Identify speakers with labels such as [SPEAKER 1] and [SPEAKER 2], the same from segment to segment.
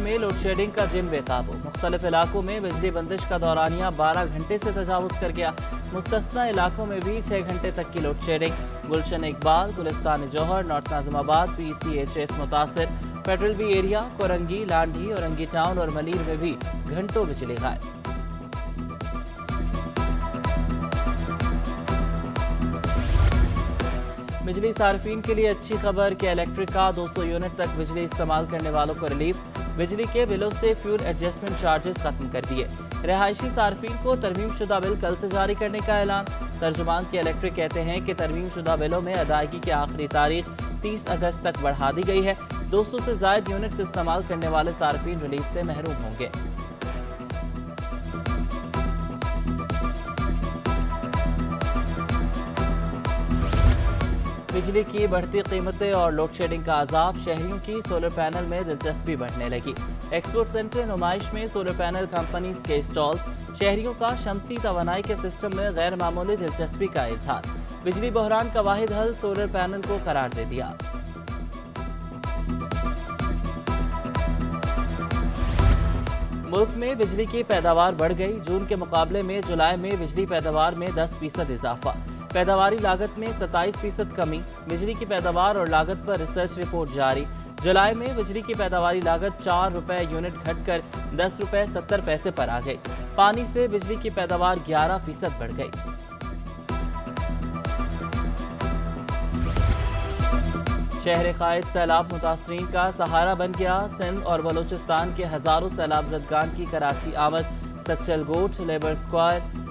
[SPEAKER 1] में load shedding का जिन बेकाबू। मुख्तलिफ इलाकों में बिजली बंदिश का दौरानिया 12 घंटे से तजावुज कर गया। मुस्तस्ना इलाकों में भी 6 घंटे तक की load shedding. Gulshan Iqbal, Gulistan Jauhar, north Nazimabad, PCHS मुतासिर। Federal B area, Korangi, Landhi, Orangi town और मलीर में भी घंटों बिजली गायब। बिजली सार्फिन के लिए अच्छी खबर कि इलेक्ट्रिक का 200 यूनिट तक बिजली इस्तेमाल करने वालों को रिलीफ। बिजली के बिलों से फ्यूल एडजस्टमेंट चार्जेस खत्म कर दिए। रहायशी सार्फिन को तरमीम शुदा बिल कल से जारी करने का ऐलान। तर्जुमान के इलेक्ट्रिक कहते हैं कि तरमीम शुदा बिलों में अदायगी की आखिरी तारीख 30 अगस्त तक बढ़ा दी गई है। 200 से ज्यादा यूनिट्स इस्तेमाल करने वाले सार्फिन रिलीफ से महरूम होंगे। बिजली की बढ़ती कीमतें और लोड शेडिंग का अजाब। शहरियों की सोलर पैनल में दिलचस्पी बढ़ने लगी। एक्सपोर्ट सेंटर नुमाइश में सोलर पैनल कंपनीज के स्टॉल्स। शहरियों का शमसी तवानाई के सिस्टम में गैर मामूली दिलचस्पी का इजहार। बिजली बहरान का वाहिद हल सोलर पैनल को करार दे दिया। मुल्क में बिजली की पैदावार बढ़ गई। जून के मुकाबले में जुलाई में बिजली पैदावार में 10% इजाफा। पैदावारी लागत में 27% कमी। बिजली की पैदावार और लागत पर रिसर्च रिपोर्ट जारी। जुलाई में बिजली की पैदावारी लागत 4 रुपए यूनिट घटकर 10 रुपए 70 पैसे पर आ गई। पानी से बिजली की पैदावार 11% बढ़ गई। शहर कायद सैलाब मुतासरीन का सहारा बन गया। सिंध और बलूचिस्तान के हजारों सैलाब जदगान की कराची आमद। सच्चल गोट, लेबर स्क्वायर,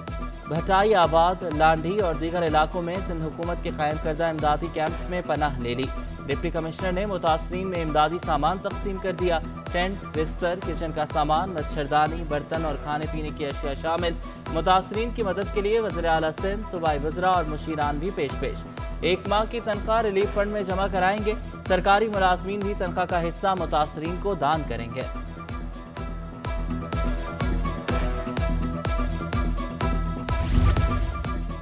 [SPEAKER 1] भटाई आबाद, लांढी और दीगर इलाकों में सिंध हुकूमत के कायम करदा इमदादी कैंप्स में पनाह ले ली। डिप्टी कमिश्नर ने मुतासरीन में इमदादी सामान तकसीम कर दिया। टेंट, बिस्तर, किचन का सामान, मच्छरदानी, बर्तन और खाने पीने की अशिया शामिल। मुतासरीन की मदद के लिए वज़ीर आला सिंध, सूबाई वज़रा और मुशीरान भी पेश। 1 माह की तनख्वाह रिलीफ फंड में जमा कराएंगे। सरकारी मुलाजमीन भी तनख्वाह का हिस्सा मुतासरीन को दान करेंगे।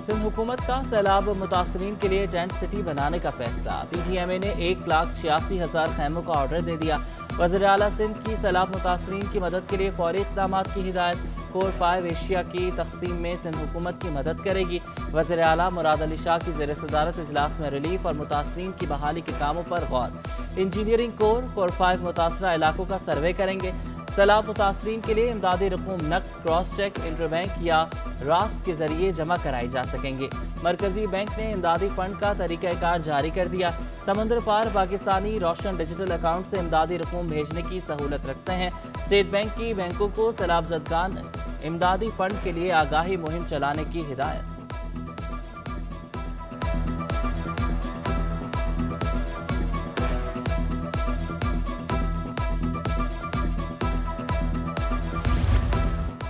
[SPEAKER 1] सिंध हुकूमत का सैलाब मुतासरीन के लिए टेंट सिटी बनाने का फैसला। PTMA ने 1,86,000 खैमों का ऑर्डर दे दिया। वज़ीर आला सिंध की सैलाब मुतासरीन की मदद के लिए फौरी इक़दामात की हिदायत। कोर 5 एशिया की तकसीम में सिंध हुकूमत की मदद करेगी। वज़ीर आला मुराद अली शाह की ज़ेर सदारत इजलास में रिलीफ और मुतासरीन की बहाली के कामों पर गौर। इंजीनियरिंग कोर 5 मुतासरा इलाकों का सर्वे करेंगे। सैलाब मुतासरीन के लिए इमदादी रकूम नकद, क्रॉस चेक, इंटरबैंक या रास्त के जरिए जमा कराई जा सकेंगे। मरकजी बैंक ने इमदादी फंड का तरीक़ाकार जारी कर दिया। समंदर पार पाकिस्तानी रोशन डिजिटल अकाउंट से इमदादी रकूम भेजने की सहूलत रखते हैं। स्टेट बैंक की बैंकों को सैलाब ज़दगान इमदादी फंड के लिए आगाही मुहिम चलाने की हिदायत।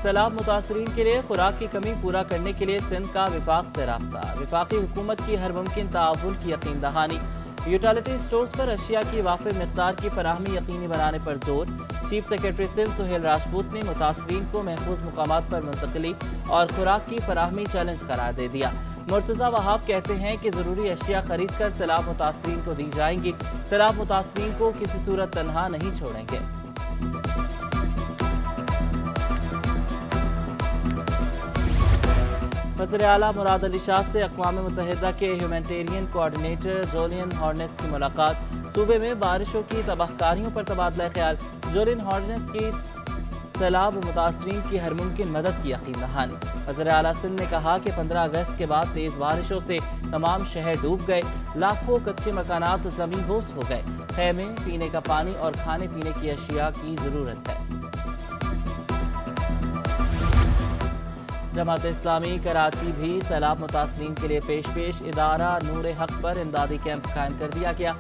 [SPEAKER 1] सैलाब मुतासरीन के लिए खुराक की कमी पूरा करने के लिए सिंध का विफाक से राब्ता। विफाकी हुकूमत की हर मुमकिन ताउन की यकीन दहानी। यूटिलिटी स्टोर्स पर अशिया की वाफ़िर मिक़दार की फराहमी यकीनी बनाने पर जोर। चीफ सेक्रेटरी सिंध सुहेल राजपूत ने मुतासरीन को महफूज मुकामात पर मुंतकली और खुराक की फराहमी चैलेंज करार दे दिया। मुर्तज़ा वहाब कहते हैं कि ज़रूरी अशिया खरीद कर सैलाब मुतासरीन को दी जाएंगी। सैलाब मुतासरीन को किसी सूरत तनहा नहीं छोड़ेंगे। वज़ीर आला मुराद अली शाह से अक़वाम मुत्तहिदा के ह्यूमैनिटेरियन कोऑर्डिनेटर जोलियन हॉर्नेस की मुलाकात। सूबे में बारिशों की तबाहकारियों पर तबादला ख्याल। जोलियन हॉर्नेस की सैलाब मुतासरीन की हर मुमकिन मदद की यकीन दहानी। वज़ीर आला सिंध ने कहा कि 15 अगस्त के बाद तेज़ बारिशों से तमाम शहर डूब गए। लाखों कच्चे मकानात ज़मीन बोस हो गए। खैमे, पीने का पानी और खाने पीने की अशिया की ज़रूरत है। जमात इस्लामी कराची भी सैलाब मुतासरीन के लिए पेश। इदारा नूर हक पर इमदादी कैंप कायम कर दिया गया।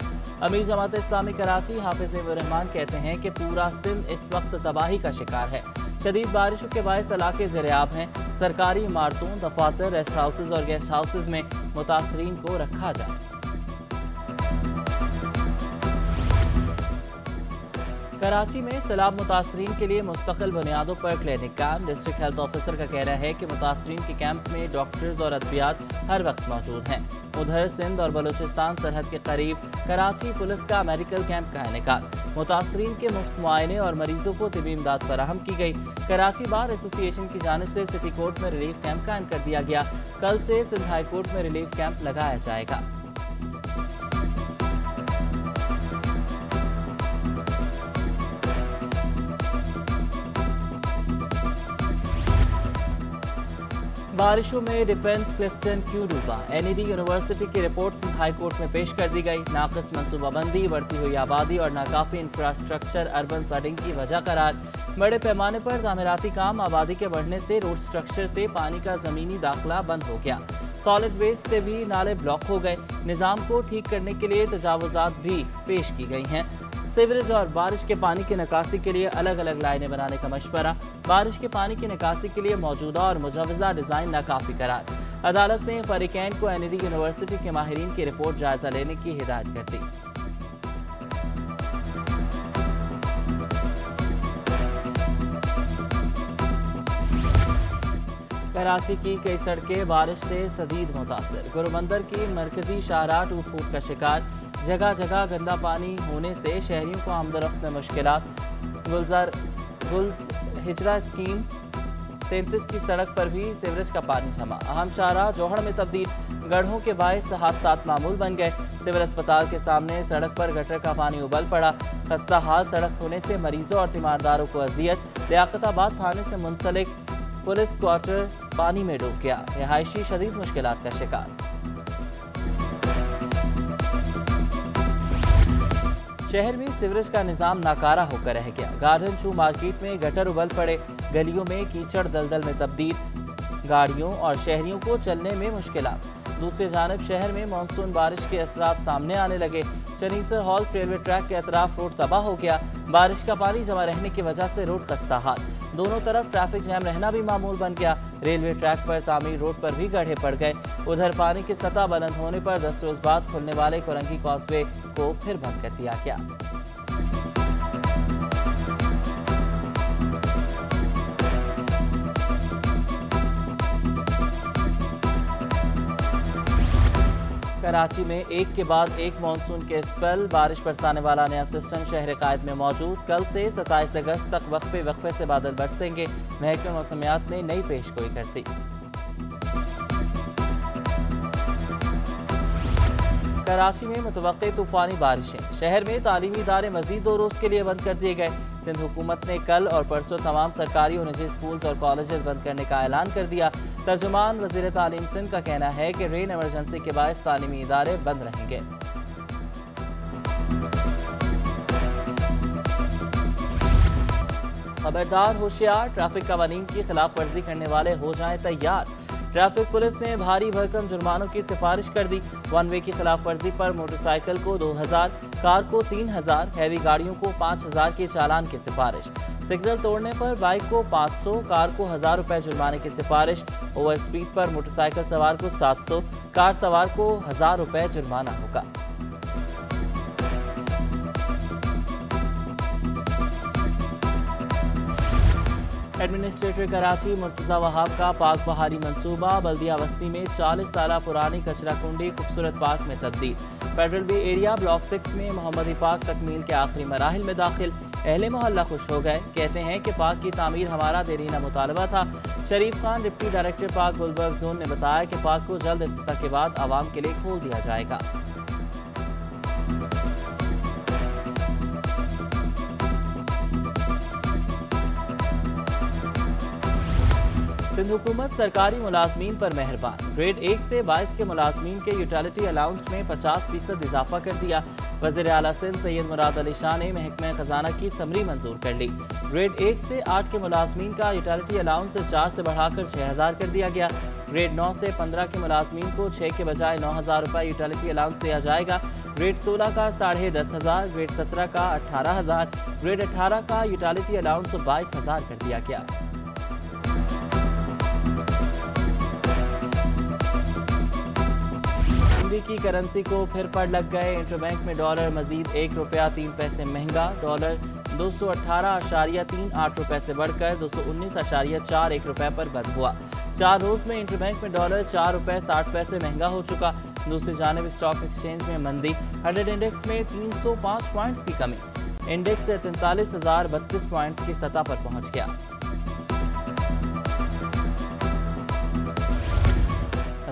[SPEAKER 1] अमीर जमात इस्लामी कराची हाफिज रहमान कहते हैं कि पूरा सिंध इस वक्त तबाही का शिकार है। शदीद बारिशों के बायस इलाके ज़ेर-ए-आब हैं। सरकारी इमारतों, दफातर, रेस्ट हाउसेज और गेस्ट हाउसेज में मुतासरीन को रखा जाए। कराची में सैलाब मुतासरीन के लिए मुस्तकिल बुनियादों पर clinic camp. District health officer का कहना है कि मुतासरीन के कैंप में डॉक्टर्स और अद्वियात हर वक्त मौजूद हैं। उधर सिंध और बलूचिस्तान सरहद के करीब कराची पुलिस का मेडिकल कैंप का इनेकाद। मुतासरीन के मुफ्त मुआयने और मरीजों को तिबी इमदाद फराहम की गई। कराची बार एसोसिएशन की जानिब से सिटी कोर्ट में रिलीफ कैंप कायम कर दिया गया। कल से सिंध हाई कोर्ट में रिलीफ कैंप लगाया जाएगा। बारिशों में डिफेंस क्लिफ्टन क्यों डूबा? एनईडी यूनिवर्सिटी की रिपोर्ट सिंध हाई कोर्ट में पेश कर दी गई। नाक़िस मंसूबाबंदी, बढ़ती हुई आबादी और नाकाफी इंफ्रास्ट्रक्चर अर्बन फ्लडिंग की वजह करार। बड़े पैमाने पर तामीराती काम, आबादी के बढ़ने से रोड स्ट्रक्चर से पानी का ज़मीनी दाखिला बंद हो गया। सॉलिड वेस्ट से भी नाले ब्लॉक हो गए। निज़ाम को ठीक करने के लिए तजावुज़ात भी पेश की गई हैं। सीवरेज और बारिश के पानी की निकासी के लिए अलग अलग लाइनें बनाने का मशवरा। बारिश के पानी की निकासी के लिए मौजूदा और मुजवज़ा डिज़ाइन नाकाफी करार। अदालत ने फरीकैन को एनईडी यूनिवर्सिटी के माहिरीन की रिपोर्ट जायजा लेने की हिदायत कर दी। कराची की कई सड़कें बारिश से शदीद मुतासर। गुरुमंदिर की मरकजी शाहराह टूट फूट का शिकार। जगह जगह गंदा पानी होने से शहरियों को आमदरफ्त में मुश्किलात। गुल्स हिजरा स्कीम 33 की सड़क पर भी सीवरेज का पानी जमा। अहम शाहराह जोहड़ में तब्दील। गड्ढों के बायस हादसात मामूल बन गए। सिविल अस्पताल के सामने सड़क पर गटर का पानी उबल पड़ा। खस्ता हाल सड़क होने से मरीजों और तीमारदारों को अजियत। लियाकताबाद थाने से मुंसलिक पुलिस क्वार्टर पानी में डूब गया। रिहायशी शदीद मुश्किलात का शिकार। शहर में सीवरेज का निजाम नाकारा होकर रह गया। गार्डन शू मार्केट में गटर उबल पड़े। गलियों में कीचड़ दलदल में तब्दील। गाड़ियों और शहरियों को चलने में मुश्किलात। दूसरी जानिब शहर में मानसून बारिश के असरात सामने आने लगे। चनीसर हॉल रेलवे ट्रैक के अतराफ रोड तबाह हो गया। बारिश का पानी जमा रहने की वजह से रोड खस्ता हाल। दोनों तरफ ट्रैफिक जैम रहना भी मामूल बन गया। रेलवे ट्रैक पर तामीर रोड पर भी गड्ढे पड़ गए। उधर पानी की सतह बुलंद होने पर 10 रोज बाद खुलने वाले कोरंगी कॉजवे को फिर बंद कर दिया गया। कराची में एक के बाद एक मानसून के स्पेल। बारिश बरसाने वाला नया सिस्टम शहर कायद में मौजूद। कल से 27 अगस्त तक वक्फे से बादल बरसेंगे। महकमे मौसमियात ने नई पेशगोई कर दी। कराची में मुतवक्के तूफानी बारिशें। शहर में तालीमी इदारे मजीद 2 रोज के लिए बंद कर दिए गए। सिंध हुकूमत ने कल और परसों तमाम सरकारी और निजी स्कूल और कॉलेजेस बंद करने का ऐलान कर दिया। तर्जुमान वज़ीर तालीम सिंध का कहना है कि रेन इमरजेंसी के बायस तालीमी इदारे बंद रहेंगे। खबरदार होशियार, ट्रैफिक कवानीन की खिलाफ वर्जी करने वाले हो जाएं तैयार। ट्रैफिक पुलिस ने भारी भरकम जुर्मानों की सिफारिश कर दी। 1 वे की खिलाफ वर्जी पर मोटरसाइकिल को 2000, कार को 3000, हैवी गाड़ियों को 5000 के चालान की सिफारिश। सिग्नल तोड़ने पर बाइक को 500, कार को 1000 रुपए जुर्माने की सिफारिश। ओवर स्पीड पर मोटरसाइकिल सवार को 700, कार सवार को 1000 रुपए जुर्माना होगा। एडमिनिस्ट्रेटर कराची मुर्तज़ा वहाब का पाक बहारी मंसूबा। बल्दिया बस्ती में 40 साल पुरानी कचरा कुंडी खूबसूरत पार्क में तब्दील। फेडरल बी एरिया ब्लॉक 6 में मोहम्मदी पार्क तकमील के आखिरी मराहिल में दाखिल। अहले मोहल्ला खुश हो गए। कहते हैं कि पार्क की तामीर हमारा देरीना मुतालबा था। Sharif Khan deputy director park Gulberg zone ने बताया कि पार्क को जल्द इफ्तिताह के बाद आवाम के लिए खोल दिया जाएगा। सिंध हुकूमत सरकारी मुलाजमीन पर मेहरबान। ग्रेड 1 से 22 के मुलाजमीन के यूटिलिटी अलाउंस में 50% इजाफा कर दिया। वज़ीर आला सिंध सैयद मुराद अली शाह ने महकमा खजाना की समरी मंजूर कर ली। ग्रेड 1 से 8 के मुलाजमीन का यूटिलिटी अलाउंस 4 से बढ़ाकर 6000 कर दिया गया। ग्रेड 9 से 15 के मुलाजमीन को 6 के बजाय 9000 रुपये यूटिलिटी अलाउंस दिया जाएगा। ग्रेड 16 का 10,500, ग्रेड 17 का 18,000, ग्रेड 18 का यूटिलिटी अलाउंस 22,000 कर दिया गया। अबूधाबी की करेंसी को फिर पड़ लग गए। इंटरबैंक में डॉलर मजीद 1 रुपया 3 पैसे महंगा। डॉलर 218.38 रुपए से बढ़कर 219.41 रुपए पर बंद हुआ। 4 रोज में इंटरबैंक में डॉलर 4 रुपए 60 पैसे महंगा हो चुका। दूसरी जानिब स्टॉक एक्सचेंज में मंदी। 100 इंडेक्स में 305 पॉइंट्स की कमी। इंडेक्स 43,032 पॉइंट्स की सतह पर पहुंच गया।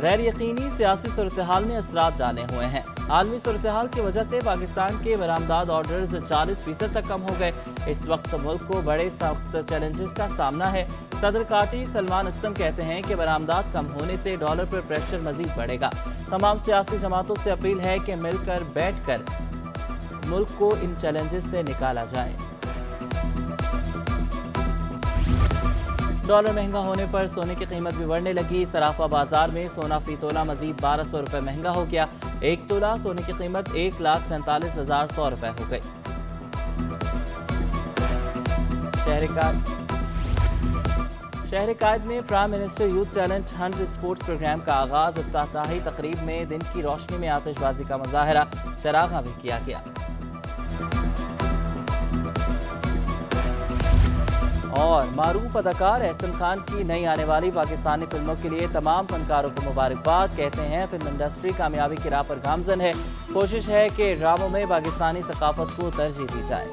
[SPEAKER 1] गैर यकीनी सियासी सूरत-ए-हाल ने असरात डाले हुए हैं। आलमी सूरत-ए-हाल की वजह से पाकिस्तान के बरामदात ऑर्डर्स 40% तक कम हो गए। इस वक्त मुल्क को बड़े सख्त चैलेंजेस का सामना है। सदर काटी सलमान अस्लम कहते हैं कि बरामदात कम होने से डॉलर पर प्रेशर मजीद बढ़ेगा। तमाम सियासी जमातों से अपील है कि मिलकर बैठकर मुल्क को इन चैलेंजेस से निकाला जाए। डॉलर महंगा होने पर सोने की कीमत भी बढ़ने लगी। सराफा बाजार में सोना फी तोला मजीद 1200 रुपए महंगा हो गया। 1 तोला सोने की कीमत 1,47,100 रुपए हो गई। शहर कायद में prime minister youth talent hunt sports program का आगाज। इफ्तिताही तकरीब में दिन की रोशनी में आतिशबाजी का मुजाहरा, चरागा भी किया गया। और मारूफ अदाकार एहसन खान की नई आने वाली पाकिस्तानी फिल्मों के लिए तमाम फनकारों को मुबारकबाद। कहते हैं फिल्म इंडस्ट्री कामयाबी की राह पर गामजन है। कोशिश है कि ड्रामों में पाकिस्तानी सकाफत को तरजीह दी जाए।